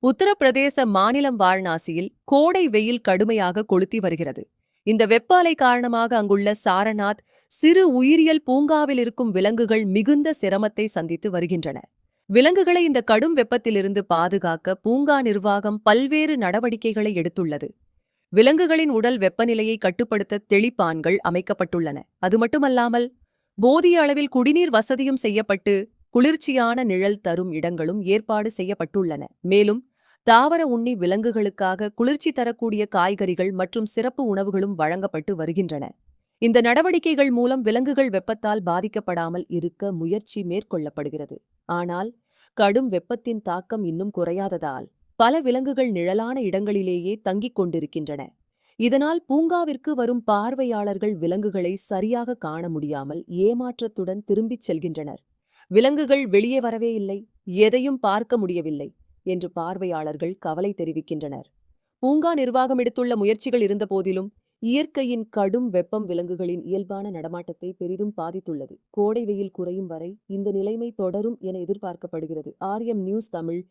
உத்தரப்பிரதேச மாநிலம் வாரணாசியில் கோடை வெயில் கடுமையாக கொளுத்தி வருகிறது. இந்த வெப்ப அலை காரணமாக அங்குள்ள சாரநாத் சிறு உயிரியல் பூங்காவில் இருக்கும் விலங்குகள் மிகுந்த சிரமத்தை சந்தித்து வருகின்றன. விலங்குகளை இந்த கடும் வெப்பத்திலிருந்து பாதுகாக்க பூங்கா நிர்வாகம் பல்வேறு நடவடிக்கைகளை எடுத்துள்ளது. விலங்குகளின் உடல் வெப்பநிலையை கட்டுப்படுத்த தெளிப்பான்கள் அமைக்கப்பட்டுள்ளன. அது மட்டுமல்லாமல் போதிய அளவில் குடிநீர் வசதியும் செய்யப்பட்டு குளிர்ச்சியான நிழல் தரும் இடங்களும் ஏற்பாடு செய்யப்பட்டுள்ளன. மேலும் தாவர உண்ணி விலங்குகளுக்காக குளிர்ச்சி தரக்கூடிய காய்கறிகள் மற்றும் சிறப்பு உணவுகளும் வழங்கப்பட்டு வருகின்றன. இந்த நடவடிக்கைகள் மூலம் விலங்குகள் வெப்பத்தால் பாதிக்கப்படாமல் இருக்க முயற்சி மேற்கொள்ளப்படுகிறது. ஆனால் கடும் வெப்பத்தின் தாக்கம் இன்னும் குறையாததால் பல விலங்குகள் நிழலான இடங்களிலேயே தங்கிக் கொண்டிருக்கின்றன. இதனால் பூங்காவிற்கு வரும் பார்வையாளர்கள் விலங்குகளை சரியாக காண முடியாமல் ஏமாற்றத்துடன் திரும்பிச் செல்கின்றனர். விலங்குகள் வெளியே வரவே இல்லை, எதையும் பார்க்க முடியவில்லை என்று பார்வையாளர்கள் கவலை தெரிவிக்கின்றனர். பூங்கா நிர்வாகம் எடுத்துள்ள முயற்சிகள் இருந்தபோதிலும் இயற்கையின் கடும் வெப்பம் விலங்குகளின் இயல்பான நடமாட்டத்தை பெரிதும் பாதித்துள்ளது. கோடை வெயில் குறையும் வரை இந்த நிலைமை தொடரும் என எதிர்பார்க்கப்படுகிறது. RM news Tamil.